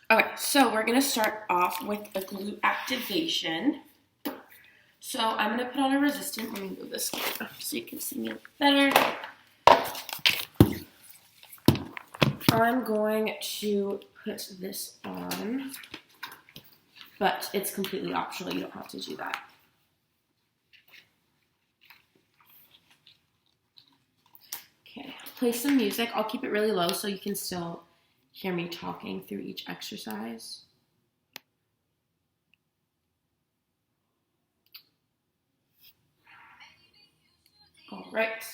Okay, so we're gonna start off with a glute activation. So I'm gonna put on a resistant. Let me move this so you can see me better. I'm going to put this on, but it's completely optional. You don't have to do that. Okay, play some music. I'll keep it really low so you can still hear me talking through each exercise. All right.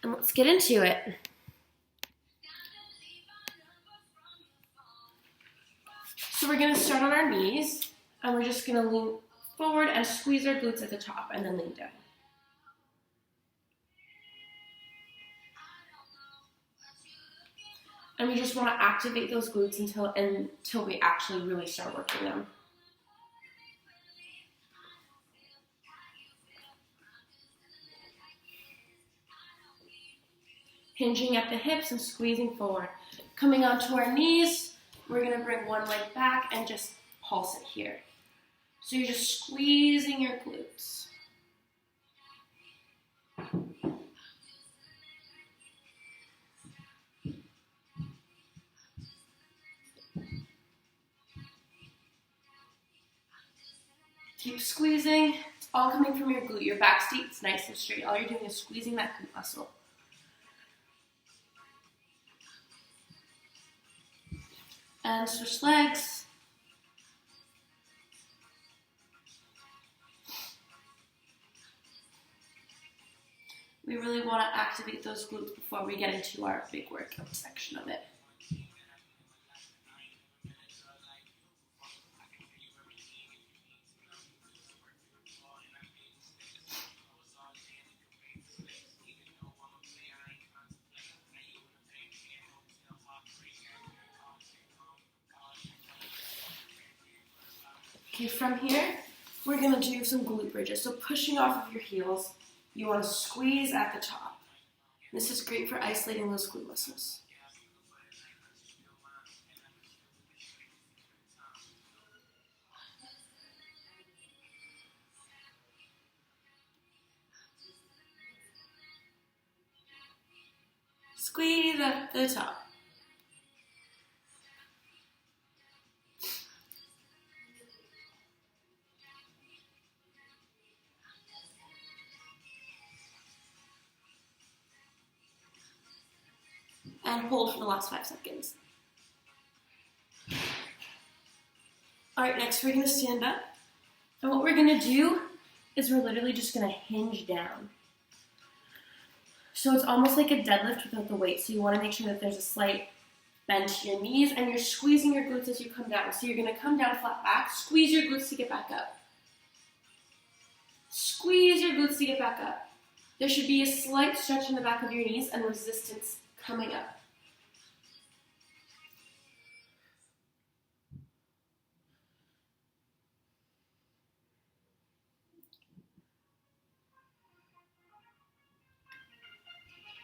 And let's get into it. So we're gonna start on our knees, and we're just gonna lean forward and squeeze our glutes at the top, and then lean down. And we just want to activate those glutes until we actually really start working them. Hinging at the hips and squeezing forward. Coming onto our knees, we're going to bring one leg back and just pulse it here. So you're just squeezing your glutes. Keep squeezing. It's all coming from your glute. Your back stays nice and straight. All you're doing is squeezing that glute muscle. And switch legs. We really want to activate those glutes before we get into our big workout section of it. Okay, from here, we're going to do some glute bridges. So pushing off of your heels, you want to squeeze at the top. This is great for isolating those glute muscles. Squeeze at the top. And hold for the last 5 seconds. All right, next we're gonna stand up. And what we're gonna do is we're literally just gonna hinge down. So it's almost like a deadlift without the weight. So you wanna make sure that there's a slight bend to your knees and you're squeezing your glutes as you come down. So you're gonna come down flat back, squeeze your glutes to get back up. Squeeze your glutes to get back up. There should be a slight stretch in the back of your knees and resistance coming up.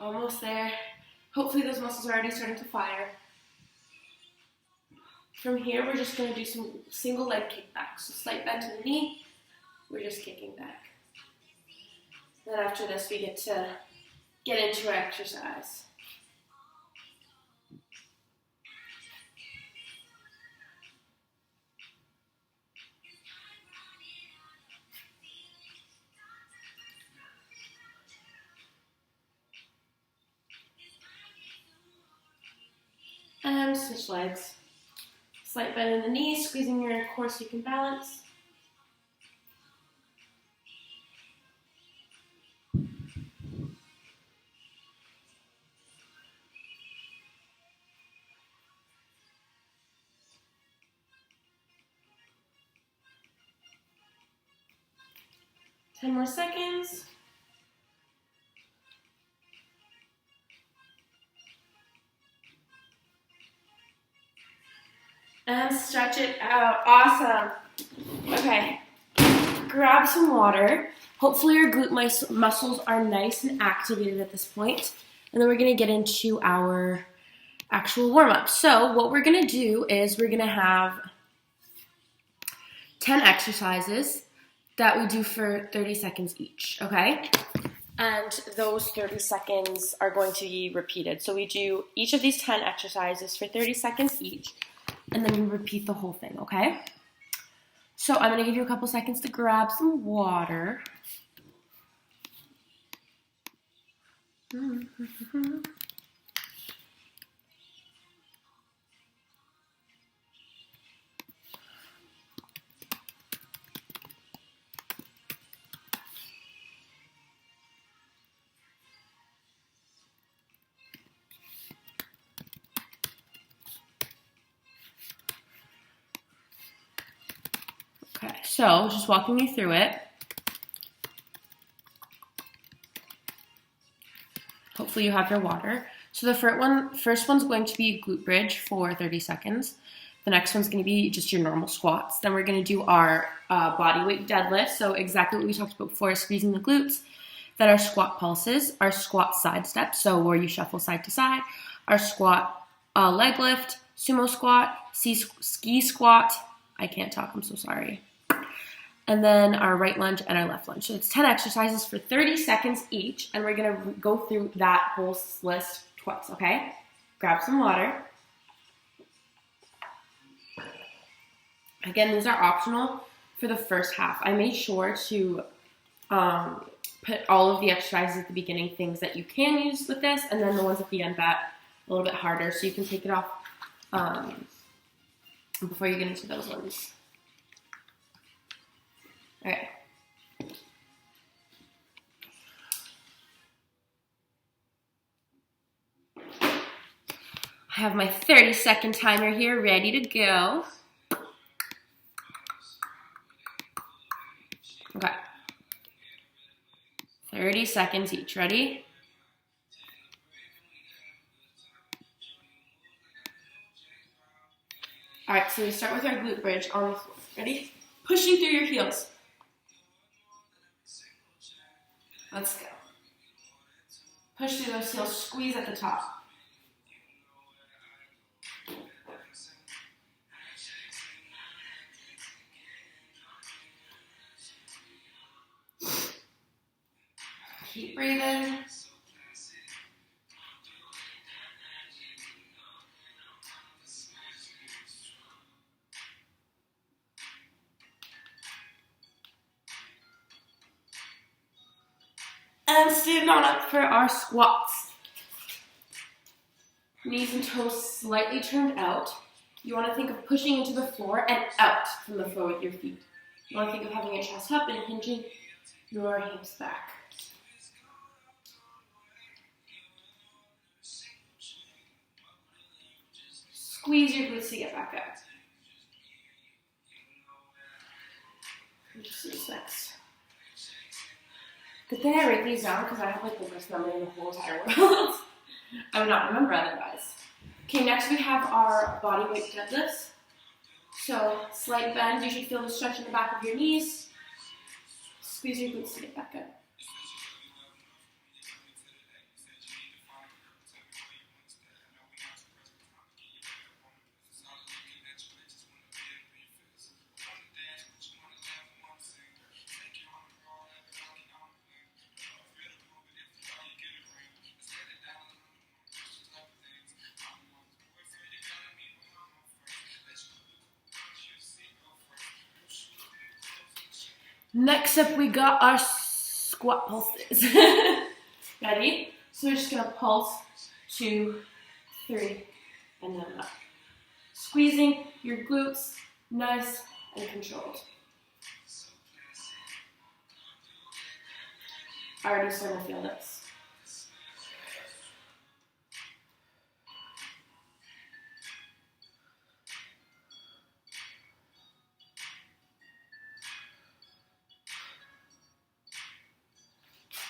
Almost there. Hopefully those muscles are already starting to fire. From here, we're just going to do some single leg kickbacks. So slight bend to the knee, we're just kicking back. Then after this, we get to get into our exercise. And switch legs. Slight bend in the knees, squeezing your core so you can balance. Ten more seconds. And stretch it out. Awesome. Okay. Grab some water. Hopefully your glute muscles are nice and activated at this point. and then we're gonna get into our actual warm-up. So what we're gonna do is we're gonna have 10 exercises that we do for 30 seconds each, okay? And those 30 seconds are going to be repeated. So we do each of these 10 exercises for 30 seconds each, and then we repeat the whole thing, okay? So I'm gonna give you a couple seconds to grab some water. Okay, so just walking you through it. Hopefully you have your water. So the first one's going to be glute bridge for 30 seconds. The next one's going to be just your normal squats. Then we're going to do our body weight deadlift. So exactly what we talked about before, squeezing the glutes. Then our squat pulses, our squat side steps, so where you shuffle side to side. Our squat leg lift, sumo squat, ski squat. I can't talk, I'm so sorry. And then our right lunge and our left lunge. So it's 10 exercises for 30 seconds each, and we're gonna go through that whole list twice, okay? Grab some water. Again, these are optional for the first half. I made sure to put all of the exercises at the beginning, things that you can use with this, and then the ones at the end that a little bit harder, so you can take it off before you get into those ones. All right. I have my 30-second timer here ready to go. Okay. 30 seconds each. Ready? All right, so we start with our glute bridge on the floor. Ready? Pushing through your heels. Let's go. Push through those heels, squeeze at the top. Keep breathing. And stand on up for our squats. Knees and toes slightly turned out. You want to think of pushing into the floor and out from the floor with your feet. You want to think of having your chest up and hinging your hips back. Squeeze your glutes to get back up. Just this next. Good thing I write these down because I have like the worst memory in the whole entire world. I would not remember otherwise. Okay, next we have our body weight deadlifts. So slight bend, you should feel the stretch in the back of your knees. Squeeze your glutes to get back up. Next up, we got our squat pulses. Ready? So we're just gonna pulse 2, 3, and then up. Squeezing your glutes, nice and controlled. Already starting to feel this.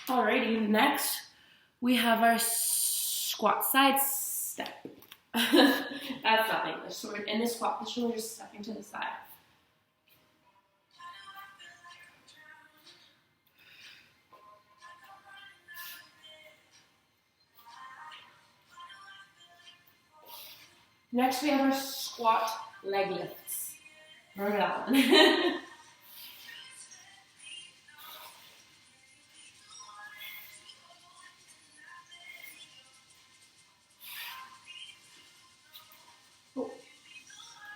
Alrighty, next we have our squat side step. That's not English. So we're in the squat position, we're just stepping to the side. Next we have our squat leg lifts. Remember that one.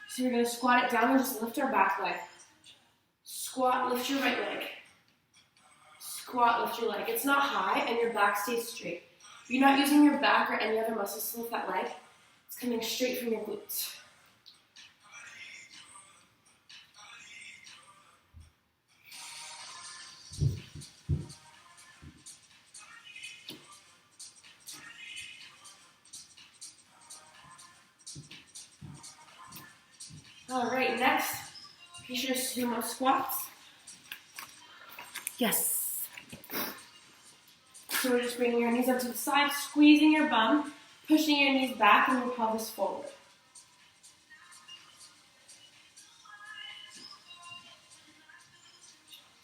So we're going to squat it down and just lift our back leg. Squat, lift your right leg. Squat, lift your leg. It's not high and your back stays straight. You're not using your back or any other muscles to lift that leg. It's coming straight from your glutes. All right, next, piece your sumo squats. Yes. So we're just bringing your knees up to the side, squeezing your bum, pushing your knees back and your pelvis forward.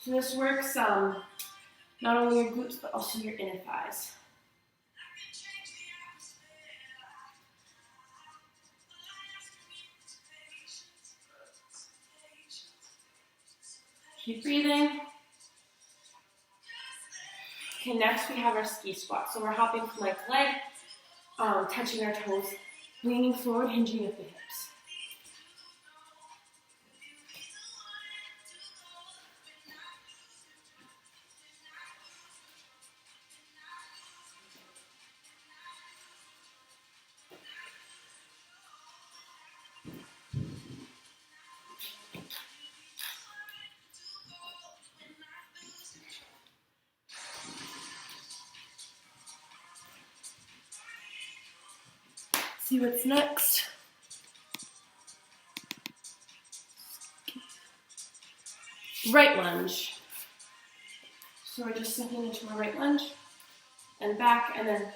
So this works not only your glutes, but also your inner thighs. Keep breathing. Okay, next we have our ski squat. So we're hopping from leg to leg, touching our toes, leaning forward, hinging at the hips. See what's next. Right lunge. So we're just sinking into a right lunge and back and then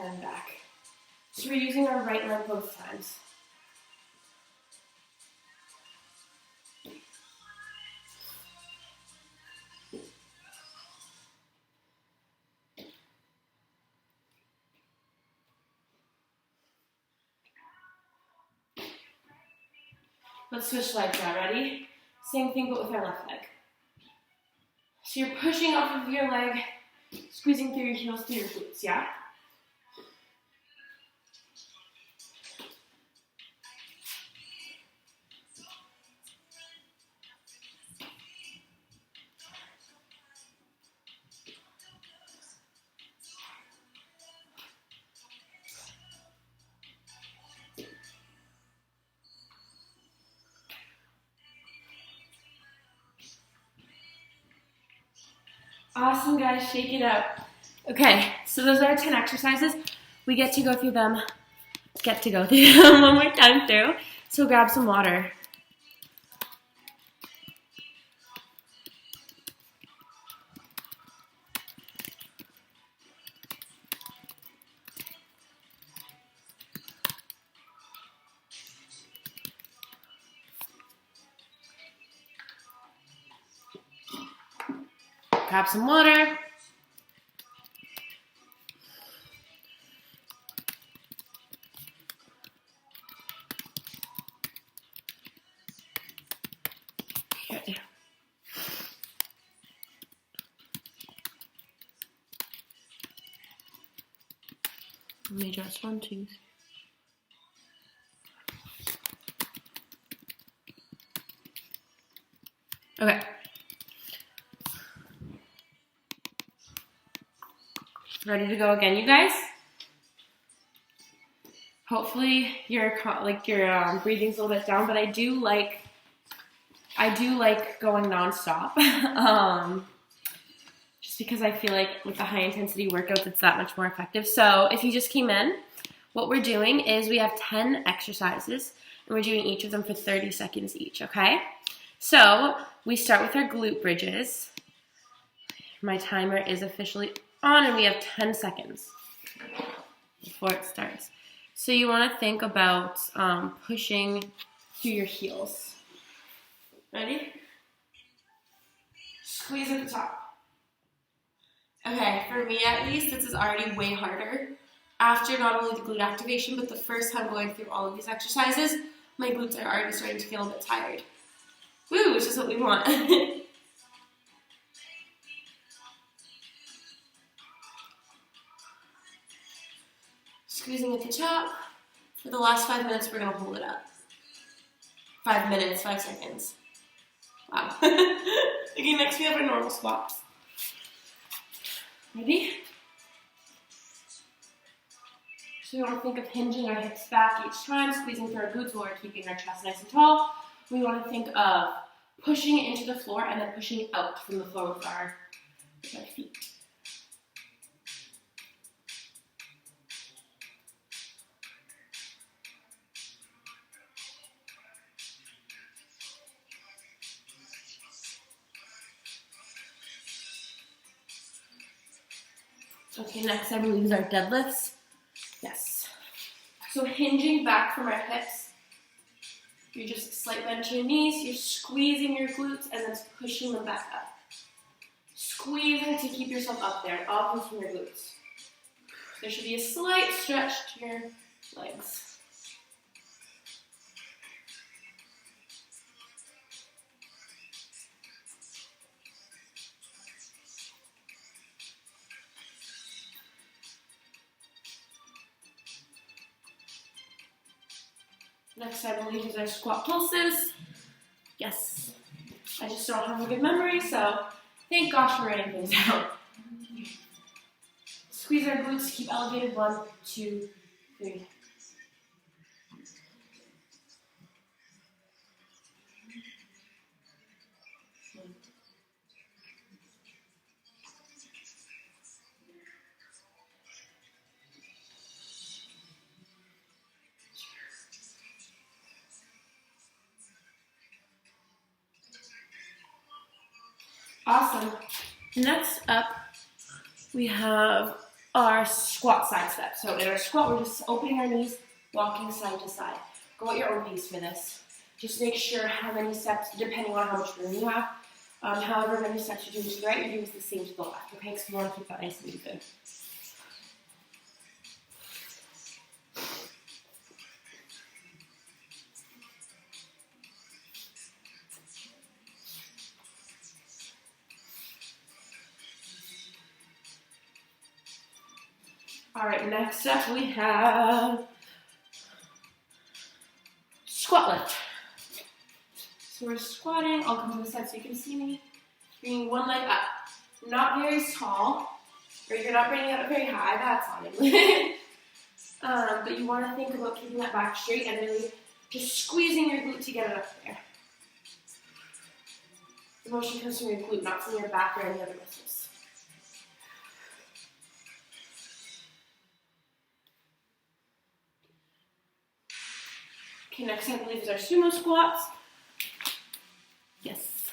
and back. So we're using our right leg both times. Let's switch legs now, ready? Same thing but with our left leg. So you're pushing off of your leg, squeezing through your heels, through your glutes, yeah? Awesome, guys, shake it out. Okay, so those are our 10 exercises. We get to go through them one more time through. So grab some water. Grab some water. Okay. Let me just 1, 2. Okay. Ready to go again, you guys? Hopefully your breathing's a little bit down, but I do like going nonstop. Just because I feel like with the high intensity workouts, it's that much more effective. So if you just came in, what we're doing is we have 10 exercises and we're doing each of them for 30 seconds each, okay? So we start with our glute bridges. My timer is officially on and we have 10 seconds before it starts. So you want to think about pushing through your heels. Ready? Squeeze at the top. Okay, for me at least, this is already way harder. after not only the glute activation, but the first time going through all of these exercises, my glutes are already starting to feel a bit tired. Woo, which is what we want. Squeezing at the top. For the last 5 minutes, we're gonna hold it up. 5 minutes, 5 seconds. Wow. Okay, next we have our normal squats. Ready? So we want to think of hinging our hips back each time, squeezing through our glutes while we're keeping our chest nice and tall. We want to think of pushing it into the floor and then pushing out from the floor with our feet. Okay, next I believe is our deadlifts. Yes. So hinging back from our hips, you're just slight bend to your knees, you're squeezing your glutes and then pushing them back up. Squeezing to keep yourself up there, off from your glutes. There should be a slight stretch to your legs. Next, I believe, is our squat pulses. Yes. I just don't have a good memory, so thank gosh for writing things down. Squeeze our glutes, keep elevated. 1, 2, 3. Awesome. Next up, we have our squat side step. So in our squat, we're just opening our knees, walking side to side. Go at your own pace for this. Just make sure how many steps, depending on how much room you have, however many steps you're doing to the right, you're doing the same to the left, okay? Because we want to keep that nice and even. All right, next up we have squat lift. So we're squatting. I'll come to the side so you can see me. Bringing one leg up. Not very tall, or you're not bringing it up very high. That's on it. But you want to think about keeping that back straight and really just squeezing your glute to get it up there. The motion comes from your glute, not from your back or any other muscles. Okay, next I believe is our sumo squats. Yes.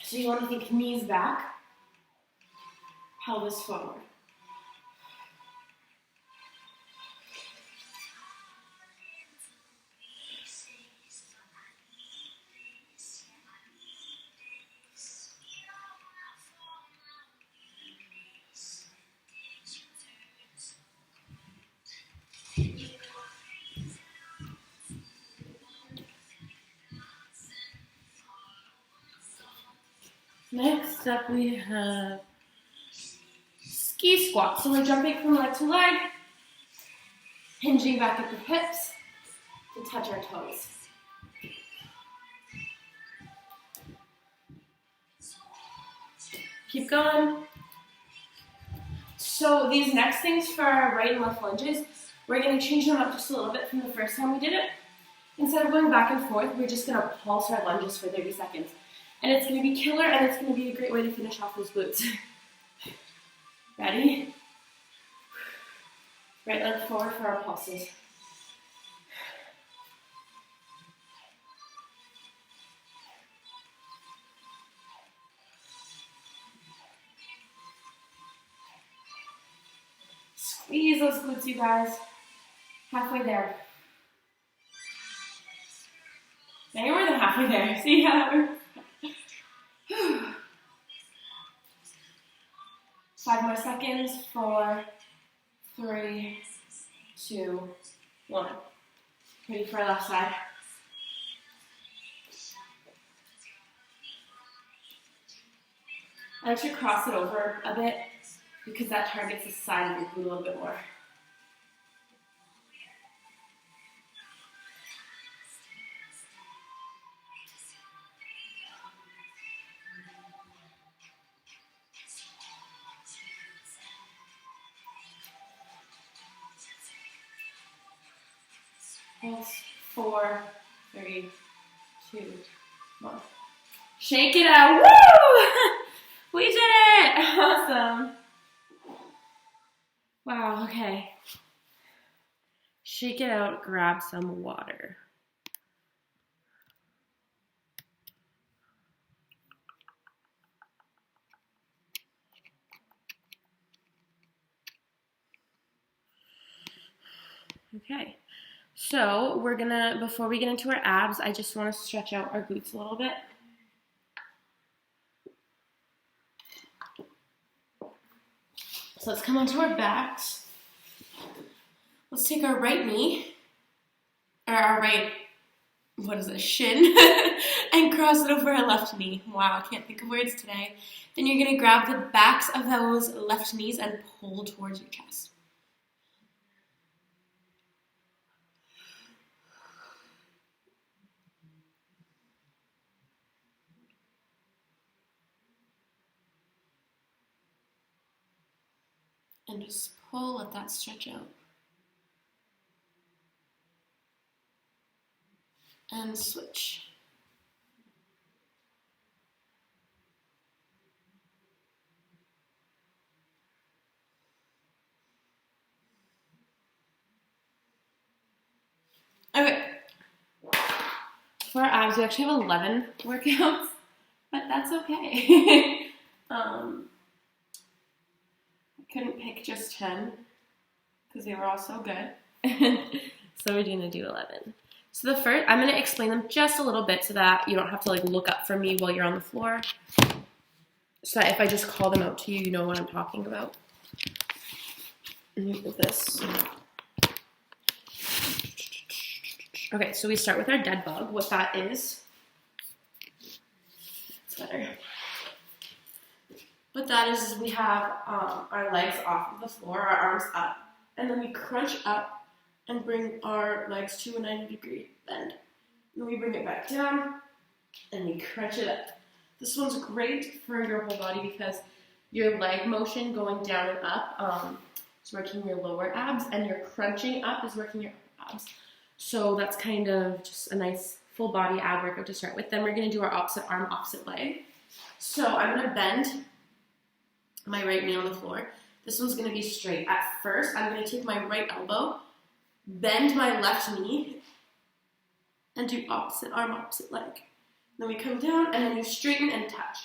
So you want to think knees back, pelvis forward. Next up we have ski squat. So we're jumping from leg to leg, hinging back at the hips to touch our toes. Keep going. So these next things for our right and left lunges, we're going to change them up just a little bit from the first time we did it. Instead of going back and forth, we're just going to pulse our lunges for 30 seconds. And it's going to be killer, and it's going to be a great way to finish off those glutes. Ready? Right leg forward for our pulses. Squeeze those glutes, you guys. Halfway there. Now you're more than halfway there. See how that works? 5 more seconds. 4, 3, 2, 1. Ready for our left side. I like to cross it over a bit because that targets the side of your glute a little bit more. Pulse. 4, 3, 2, 1. Shake it out. Woo! We did it! Awesome. Wow, okay. Shake it out, grab some water. Okay. So we're gonna, before we get into our abs, I just want to stretch out our glutes a little bit. So let's come onto our backs. Let's take our right knee, or our right, shin, and cross it over our left knee. Wow, I can't think of words today. Then you're gonna grab the backs of those left knees and pull towards your chest. And just pull, let that stretch out. And switch. Okay. For our abs, we actually have 11 workouts, but that's okay. Couldn't pick just 10 because they were all so good. So we're gonna do 11. So the first, I'm gonna explain them just a little bit so that you don't have to like look up for me while you're on the floor. So that if I just call them out to you, you know what I'm talking about. Move this. Okay, so we start with our dead bug. What that is, it's better. What that is we have our legs off of the floor, our arms up, and then we crunch up and bring our legs to a 90-degree bend. Then we bring it back down, and we crunch it up. This one's great for your whole body because your leg motion going down and up is working your lower abs, and your crunching up is working your upper abs. So that's kind of just a nice full body ab workout to start with. Then we're going to do our opposite arm, opposite leg. So I'm going to bend my right knee on the floor. This one's going to be straight. At first, I'm going to take my right elbow, bend my left knee, and do opposite arm, opposite leg. Then we come down, and then you straighten and touch.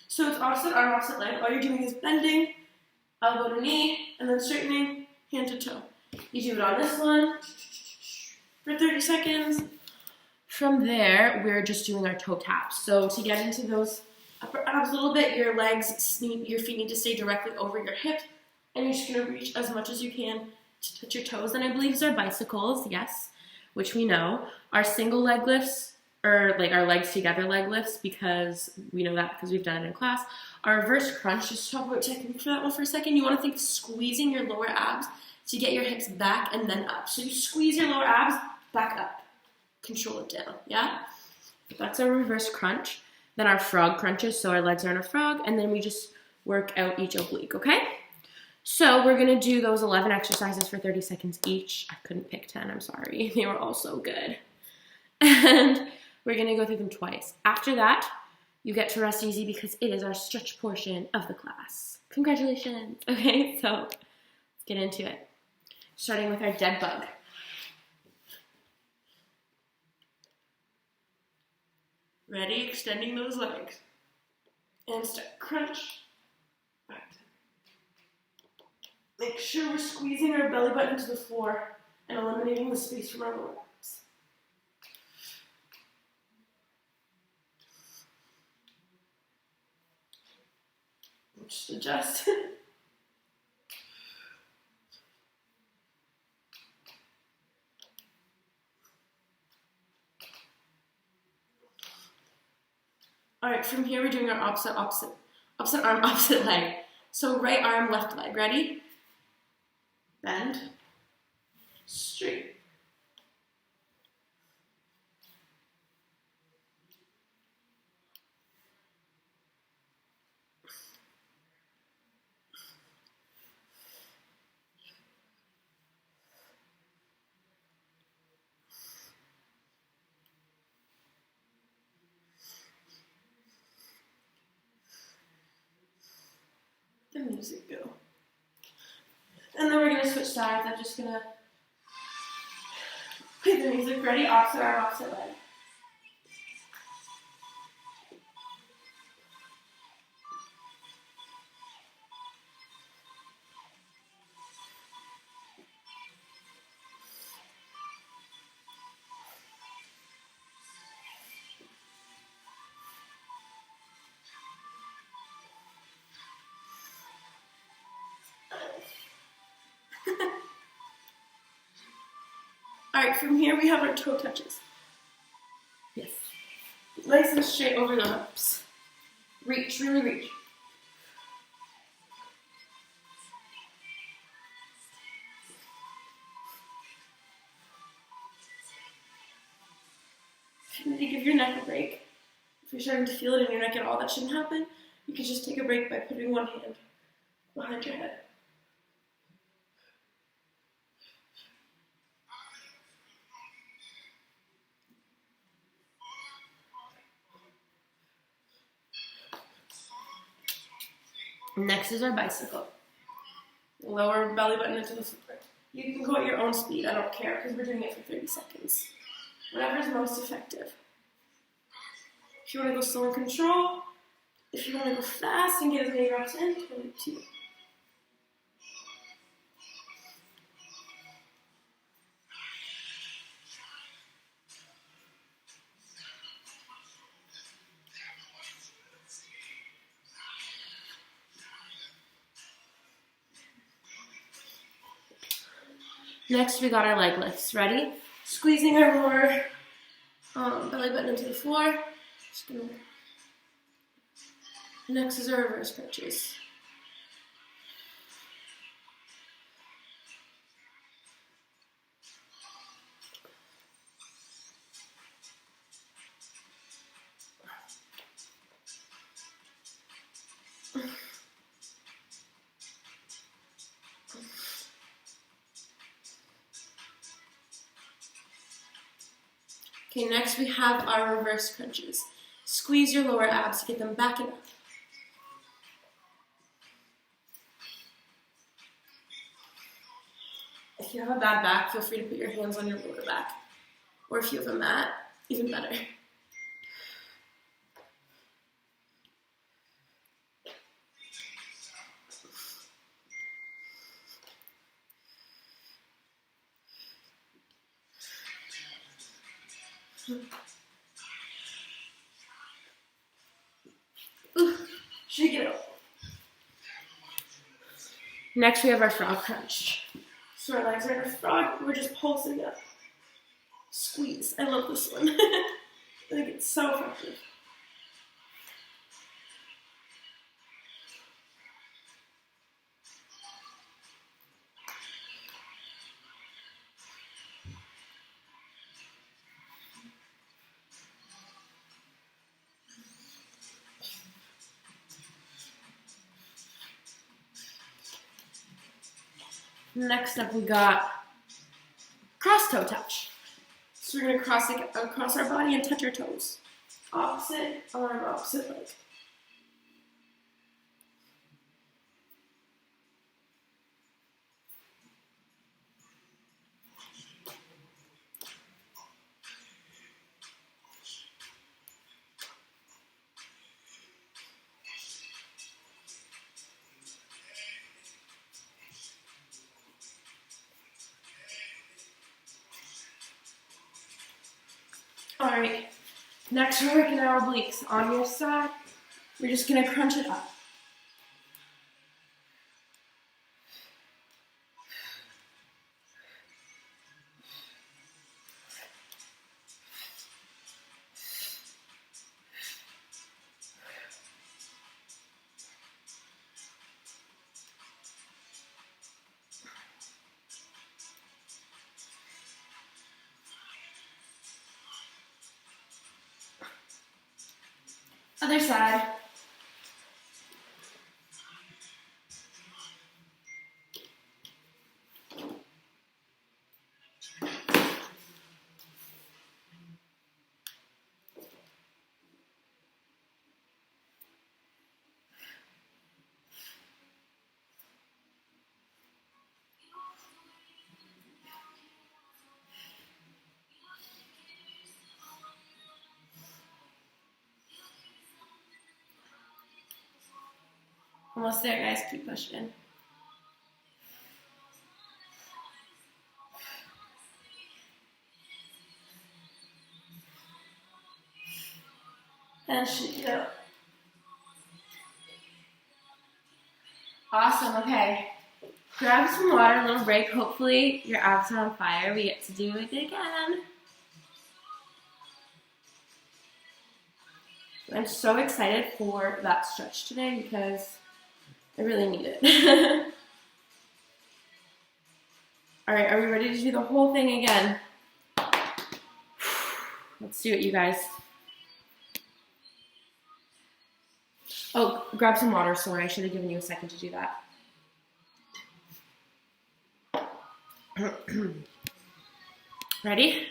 So it's opposite arm, opposite leg. All you're doing is bending, elbow to knee, and then straightening, hand to toe. You do it on this one for 30 seconds. From there, we're just doing our toe taps. So to get into those upper abs a little bit, your feet need to stay directly over your hip, and you're just gonna reach as much as you can to touch your toes. And I believe these are bicycles, yes, which we know. Our single leg lifts, or like our legs together leg lifts, because we know that because we've done it in class. Our reverse crunch, just talk about technique for that one for a second. You wanna think of squeezing your lower abs to get your hips back and then up. So you squeeze your lower abs, back up. Control it down, yeah? That's our reverse crunch. Then our frog crunches, so our legs are in a frog, and then we just work out each oblique, okay? So we're gonna do those 11 exercises for 30 seconds each. I couldn't pick 10, I'm sorry. They were all so good. And we're gonna go through them twice. After that, you get to rest easy because it is our stretch portion of the class. Congratulations, okay? So let's get into it. Starting with our dead bug. Ready? Extending those legs. And start. Crunch. Back. Make sure we're squeezing our belly button to the floor and eliminating the space from our lower abs. Just adjust. All right, from here we're doing our opposite arm, opposite leg. So right arm, left leg. Ready? Bend. Straight. The music go. And then we're going to switch sides. I'm just going to play the music. Ready? Opposite arm, opposite leg. All right, from here we have our toe touches. Yes. Nice and straight over the hips. Reach, really reach. If you need to give your neck a break, if you're starting to feel it in your neck at all, that shouldn't happen. You can just take a break by putting one hand behind your head. Next is our bicycle. Lower belly button into the footprint. You can go at your own speed, I don't care, because we're doing it for 30 seconds. Whatever is most effective. If you want to go slow and control, if you want to go fast and get as many reps in, 22. Next, we got our leg lifts. Ready? Squeezing our lower belly button into the floor. Next is our reverse crunches. Okay, next we have our reverse crunches. Squeeze your lower abs to get them back and up. If you have a bad back, feel free to put your hands on your lower back. Or if you have a mat, even better. Shake it out. Next we have our frog crunch. So our legs are in a frog, we're just pulsing up. Squeeze. I love this one. I think it's so effective. Next up we got cross toe touch. So we're going to cross our body and touch our toes. Opposite arm, opposite leg. Alright, next we're working our obliques. On your side, we're just going to crunch it up. Other side. Almost there, guys. Keep pushing. And shake it out. Awesome. Okay. Grab some water, a little break. Hopefully your abs are on fire. We get to do it again. I'm so excited for that stretch today because I really need it. All right, are we ready to do the whole thing again? Let's do it, you guys. Oh, grab some water. Sorry, I should have given you a second to do that. Ready?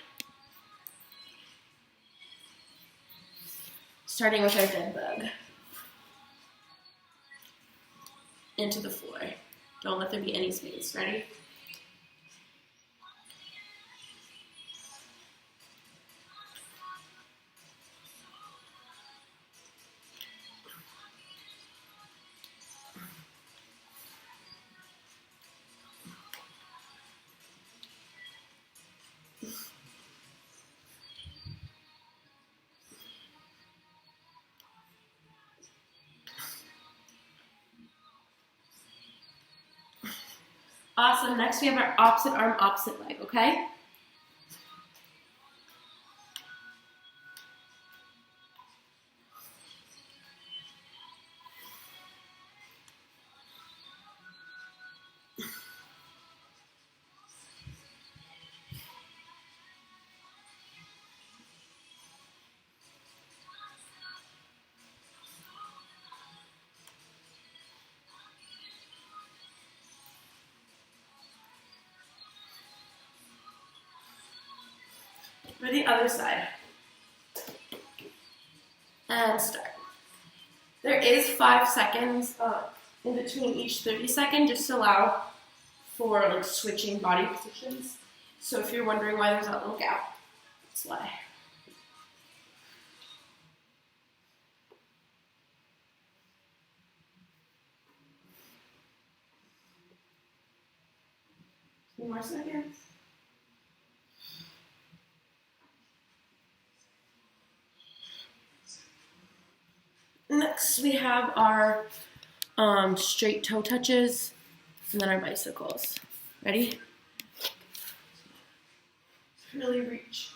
Starting with our dead bug. Into the floor. Don't let there be any space. Ready? Awesome. Next, we have our opposite arm, opposite leg, okay? For the other side. And start. There is 5 seconds in between each 30-second, just to allow for like switching body positions. So if you're wondering why there's that little gap, that's why. Few more seconds. Next, we have our straight toe touches, and then our bicycles. Ready? Really reach.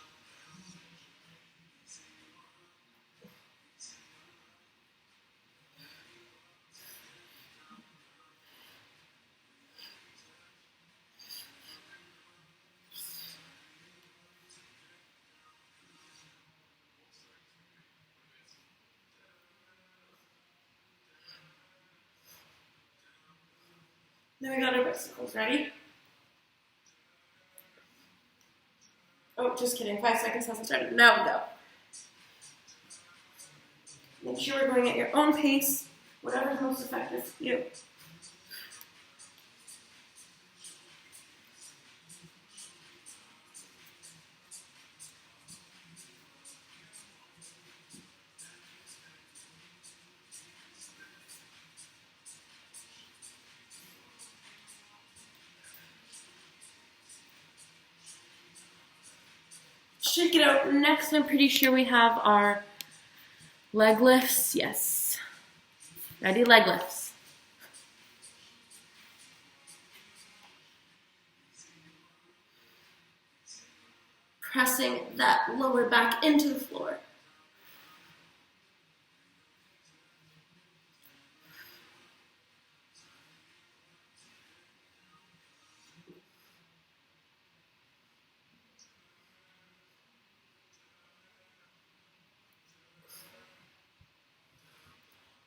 Then we got our bicycles. Ready? Oh, just kidding. 5 seconds hasn't started. Now we go. Make sure we're going at your own pace, whatever's most effective for you. Shake it out. Next, I'm pretty sure we have our leg lifts. Yes. Ready? Leg lifts. Pressing that lower back into the floor.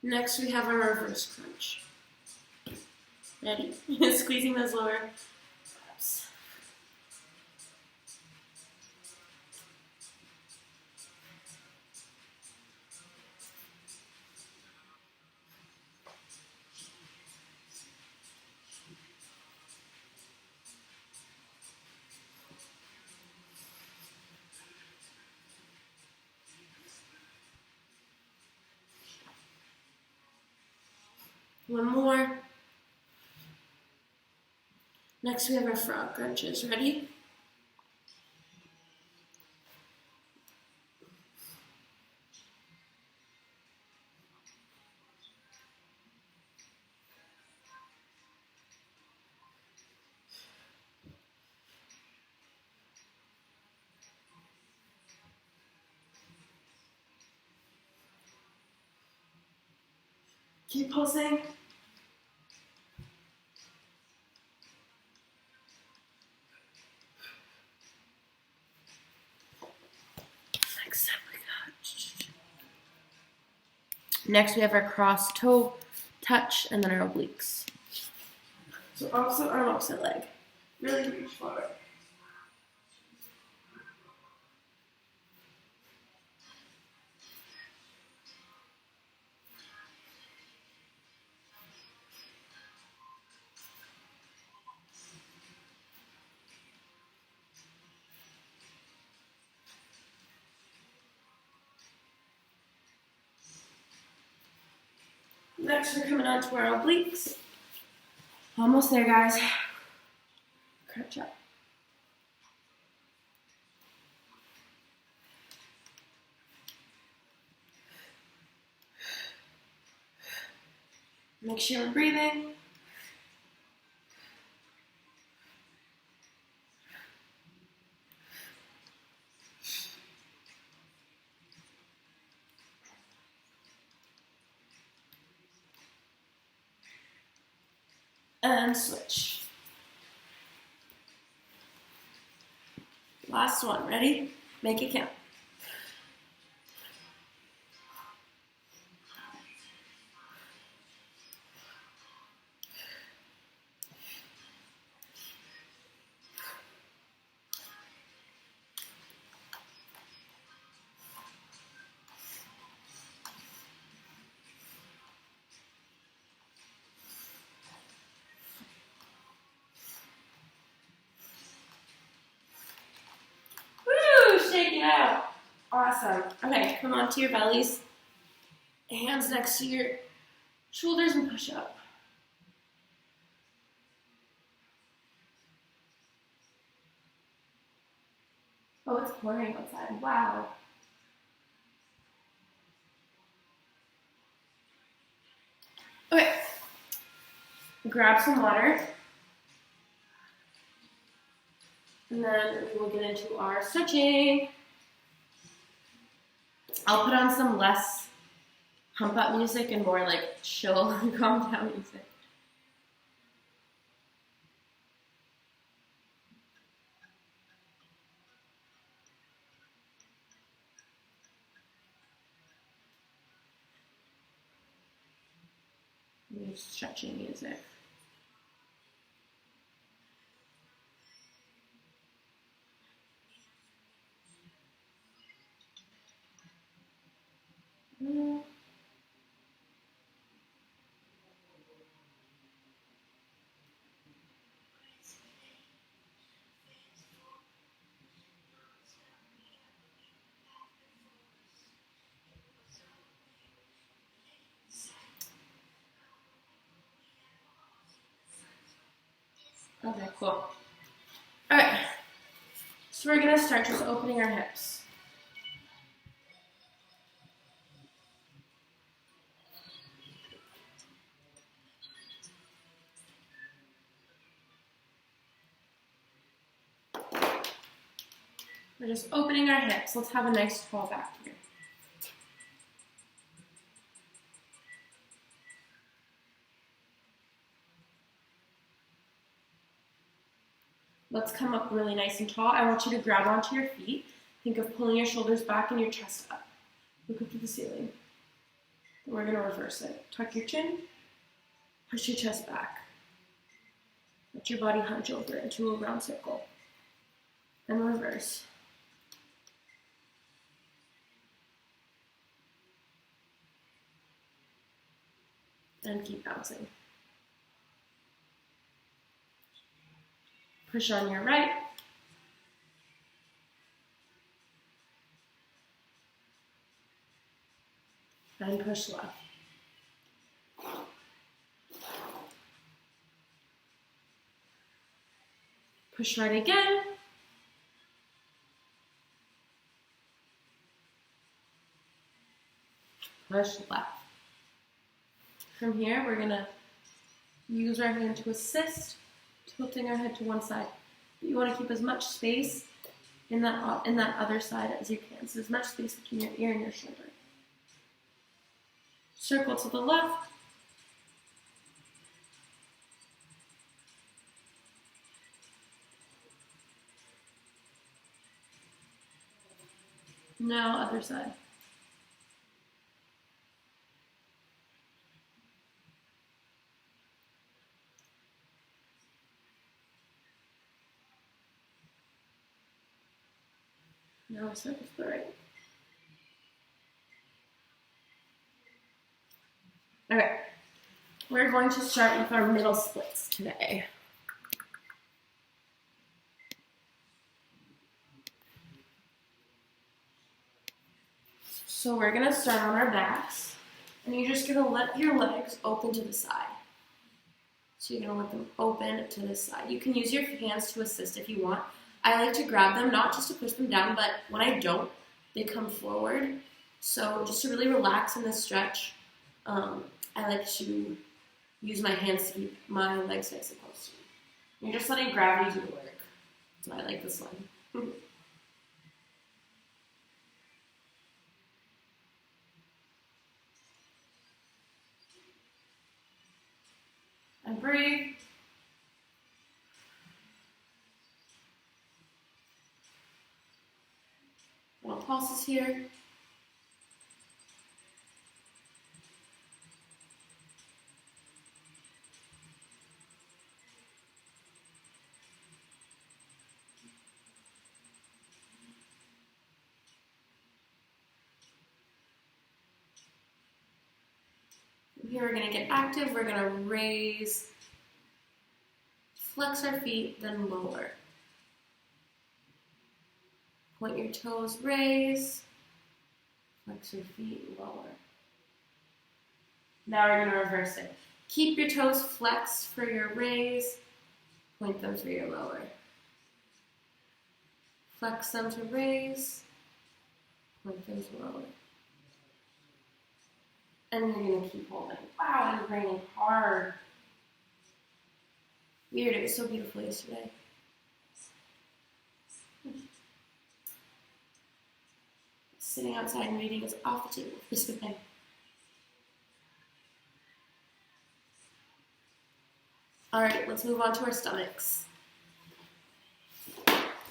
Next, we have our reverse crunch. Ready? Squeezing those lower abs. One more. Next, we have our frog crunches. Ready? Keep pulsing. Next, we have our cross toe touch and then our obliques. So opposite arm, opposite leg. Really reach forward. Next, we're coming on to our obliques. Almost there, guys. Crunch up. Make sure we're breathing. And switch. Last one, ready? Make it count. Shake it out. Awesome. Okay, come onto your bellies. Hands next to your shoulders and push up. Oh, it's pouring outside. Wow. Okay. Grab some water. And then we will get into our stretching. I'll put on some less hump up music and more like chill, calm down music. Stretching music. Okay, cool. All right, so we're gonna start just opening our hips. We're just opening our hips. Let's have a nice fall back here. Let's come up really nice and tall. I want you to grab onto your feet. Think of pulling your shoulders back and your chest up. Look up to the ceiling. We're going to reverse it. Tuck your chin, push your chest back. Let your body hunch over into a round circle. And reverse. And keep bouncing. Push on your right. And push left. Push right again. Push left. From here, we're gonna use our hand to assist, tilting our head to one side. But you want to keep as much space in that other side as you can. So as much space between your ear and your shoulder. Circle to the left. Now other side. Now circle to the right. Okay, we're going to start with our middle splits today. So we're going to start on our backs, and you're just going to let your legs open to the side. So you're going to let them open to the side. You can use your hands to assist if you want. I like to grab them, not just to push them down, but when I don't, they come forward. So just to really relax in this stretch, I like to use my hands to keep my legs nice and close to me. You're just letting gravity do the work. That's why I like this one. And breathe. Little pulses here. Here we're going to get active. We're going to raise, flex our feet, then lower. Point your toes, raise, flex your feet, lower. Now we're going to reverse it. Keep your toes flexed for your raise, point them for your lower. Flex them to raise, point them to lower. And you're going to keep holding. Wow, it's raining hard. Weird, it was so beautiful yesterday. Sitting outside and reading is off the table for today. Alright, let's move on to our stomachs.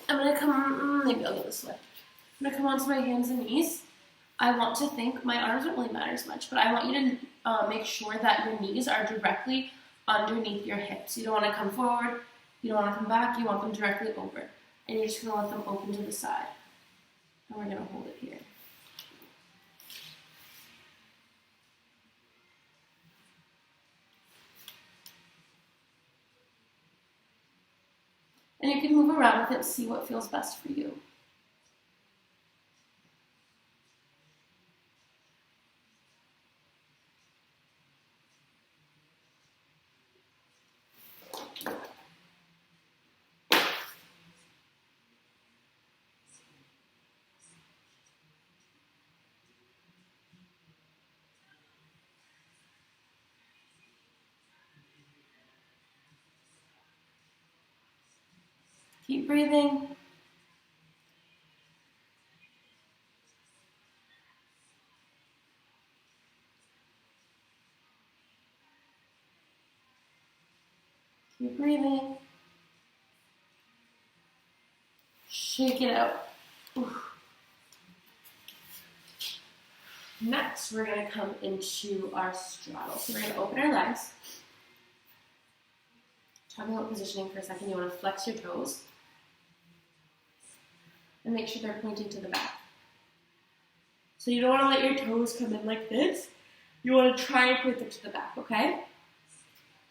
I'm going to come, maybe I'll go this way. I'm going to come onto my hands and knees. I want to think, my arms don't really matter as much, but I want you to make sure that your knees are directly underneath your hips. You don't want to come forward, you don't want to come back, you want them directly over. And you're just going to let them open to the side. And we're going to hold it here. And you can move around with it and see what feels best for you. Keep breathing. Keep breathing. Shake it out. Oof. Next, we're going to come into our straddle. So we're going to open our legs. Talking about positioning for a second, you want to flex your toes and make sure they're pointing to the back. So you don't want to let your toes come in like this. You want to try and point them to the back, okay?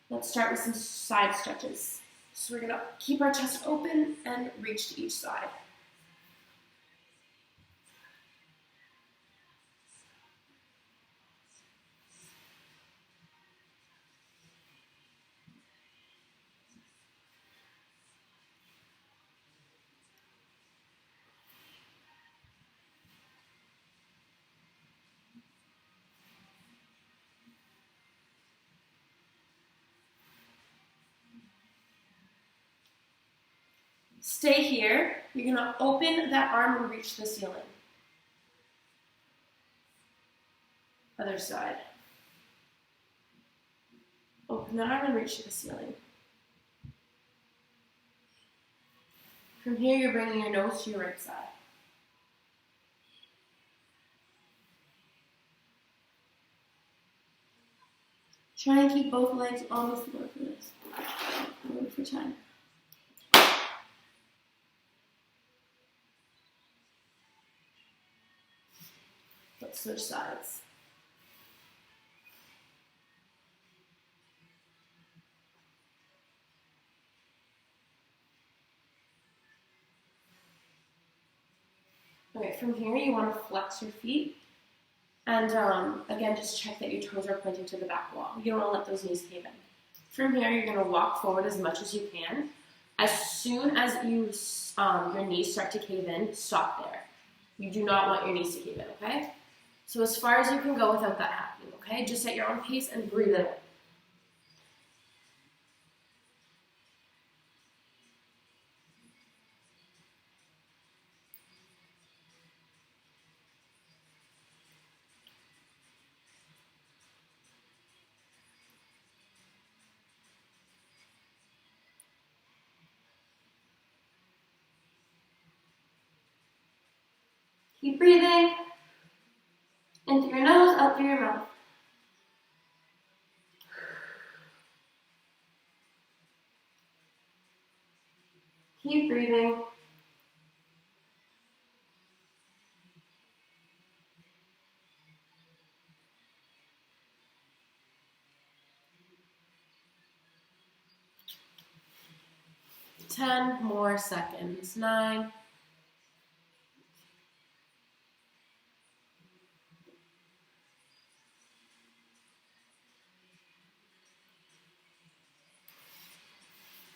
Let's start with some side stretches. So we're going to keep our chest open and reach to each side. Stay here. You're going to open that arm and reach the ceiling. Other side. Open the arm and reach to the ceiling. From here, you're bringing your nose to your right side. Try and keep both legs on the floor for this. Wait for time. Let's switch sides. Okay, from here you want to flex your feet. And again, just check that your toes are pointing to the back wall. You don't want to let those knees cave in. From here, you're going to walk forward as much as you can. As soon as your knees start to cave in, stop there. You do not want your knees to cave in, okay? So as far as you can go without that happening, okay? Just at your own pace and breathe it in. Keep breathing. In through your nose, out through your mouth. Keep breathing. Ten more seconds. 9.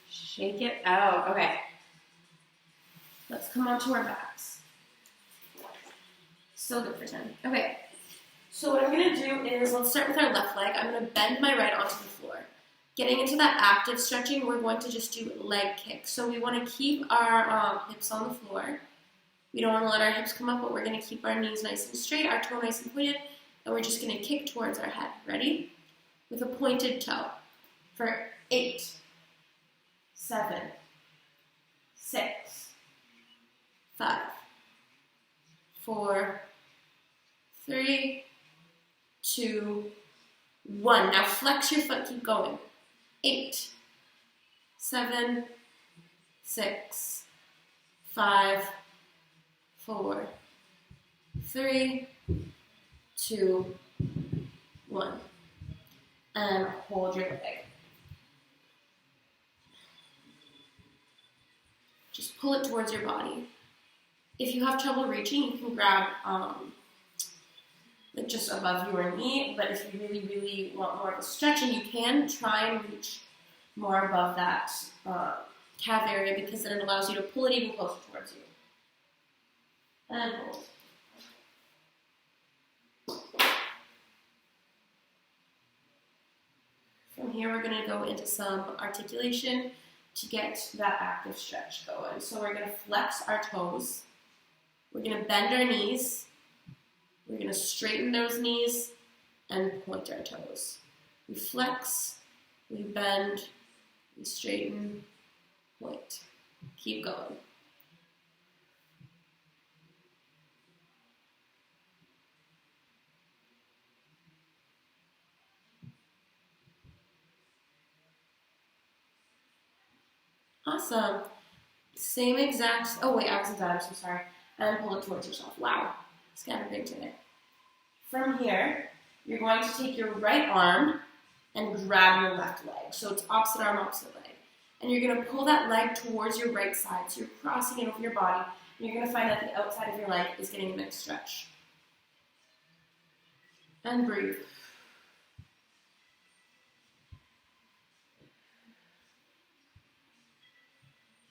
Shake it out. Okay. Let's come onto our backs. So good for 10. Okay. So what I'm going to do is, let's start with our left leg. I'm going to bend my right onto the floor. Getting into that active stretching, we're going to just do leg kicks. So we want to keep our hips on the floor. We don't want to let our hips come up, but we're going to keep our knees nice and straight, our toe nice and pointed, and we're just going to kick towards our head. Ready? With a pointed toe. For 8, 7, 6, 5, 4, 3, 2, 1. Now flex your foot, keep going. 8, 7, 6, 5, 4, 3, 2, 1. And hold your leg. Just pull it towards your body. If you have trouble reaching, you can grab like just above your knee, but if you really, really want more of a stretch, and you can try and reach more above that calf area, because then it allows you to pull it even closer towards you. And hold. From here, we're going to go into some articulation to get that active stretch going. So we're going to flex our toes. We're going to bend our knees. We're going to straighten those knees and point our toes. We flex, we bend, we straighten, point. Keep going. Awesome. Same exact, oh wait, I wasn't done, I'm so sorry. And pull it towards yourself. Wow, scatterbrain today. From here, you're going to take your right arm and grab your left leg. So it's opposite arm, opposite leg. And you're going to pull that leg towards your right side. So you're crossing it over your body. And you're going to find that the outside of your leg is getting a nice stretch. And breathe.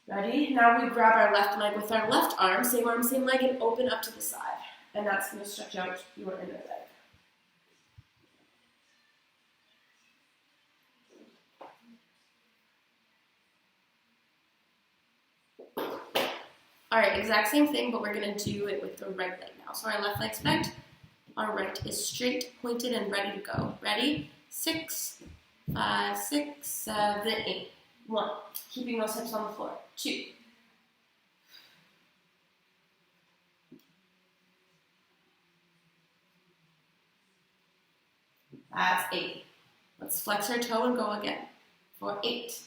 Ready? Now we grab our left leg with our left arm, same leg, and open up to the side. And that's going to stretch out your inner leg. All right, exact same thing, but we're going to do it with the right leg now. So our left leg's bent, our right is straight, pointed, and ready to go. Ready? 6, 5, 6, 7, 8. 1. Keeping those hips on the floor. 2. That's 8. Let's flex our toe and go again. For 8.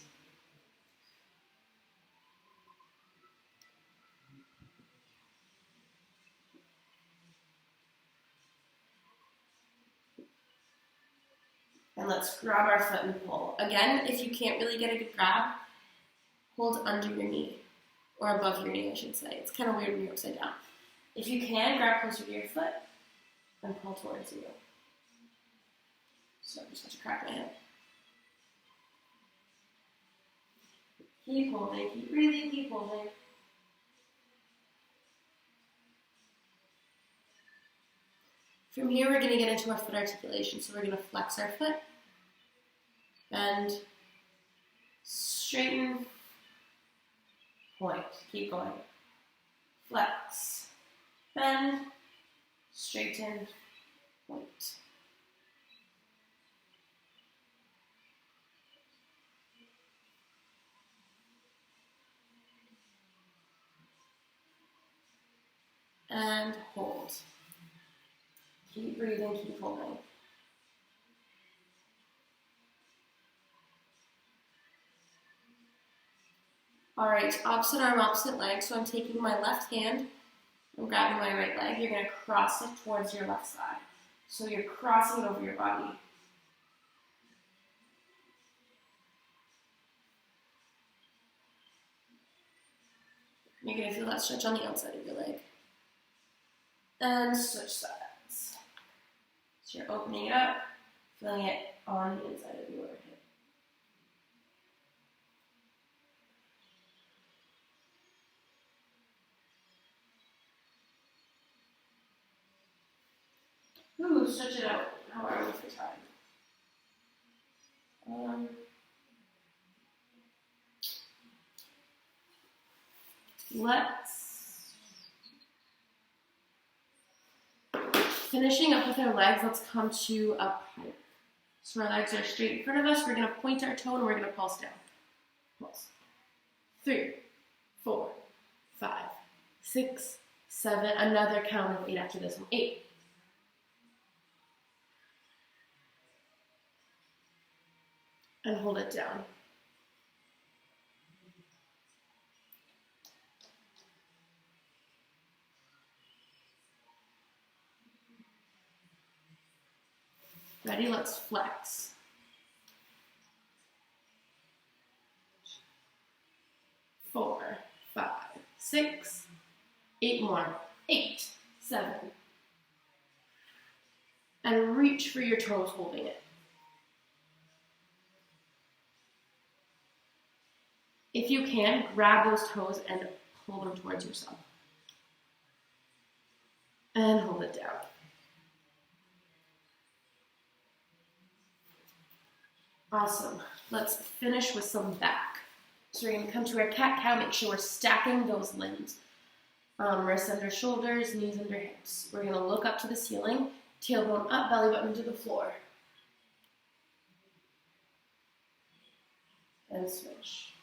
And let's grab our foot and pull. Again, if you can't really get a good grab, hold under your knee. Or above your knee, I should say. It's kind of weird when you're upside down. If you can, grab closer to your foot and pull towards you. So I'm just going to crack my head. Keep holding, keep breathing, keep holding. From here, we're going to get into our foot articulation. So we're going to flex our foot, bend, straighten, point. Keep going. Flex, bend, straighten, point. And hold. Keep breathing, keep holding. All right, opposite arm, opposite leg. So I'm taking my left hand, I'm grabbing my right leg. You're going to cross it towards your left side. So you're crossing it over your body. You're going to feel that stretch on the outside of your leg. And switch sides. So you're opening it up, feeling it on the inside of your hip. Ooh, stretch it out. How are we for time? Finishing up with our legs, let's come to a plank. So our legs are straight in front of us. We're going to point our toe and we're going to pulse down. Pulse. 3, 4, 5, 6, 7. Another count of 8 after this one. 8. And hold it down. Ready? Let's flex. 4, 5, 6, 8 more. 8, 7. And reach for your toes, holding it. If you can, grab those toes and pull them towards yourself. And hold it down. Awesome. Let's finish with some back. So we're going to come to our cat-cow. Make sure we're stacking those limbs. Wrists under shoulders, knees under hips. We're going to look up to the ceiling, tailbone up, belly button to the floor. And switch.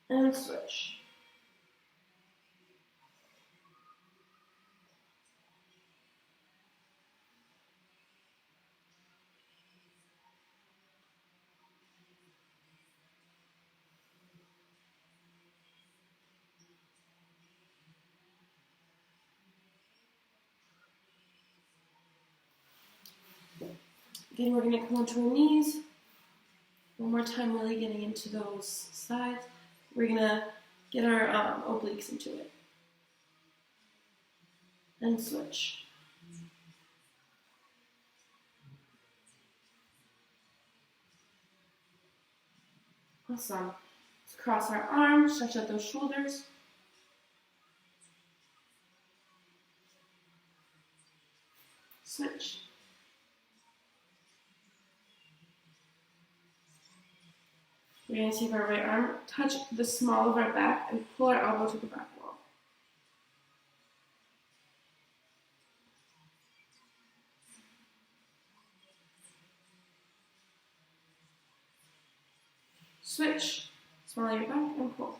And switch. Again, we're going to come onto our knees. One more time, really getting into those sides. We're going to get our obliques into it. And switch. Awesome. Let's cross our arms, stretch out those shoulders. Switch. We're going to take our right arm, touch the small of our back, and pull our elbow to the back wall. Switch. Small your back and pull.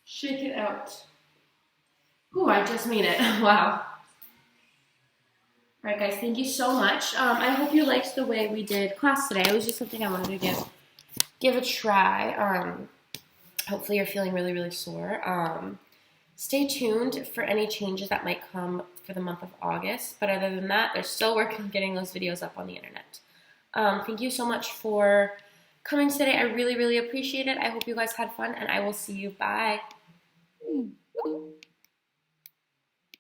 Shake it out. Ooh, I just made it. Wow. All right, guys, thank you so much. I hope you liked the way we did class today. It was just something I wanted to give a try. Hopefully you're feeling really, really sore. Stay tuned for any changes that might come for the month of August. But other than that, they're still working on getting those videos up on the internet. Thank you so much for coming today. I really, really appreciate it. I hope you guys had fun, and I will see you. Bye.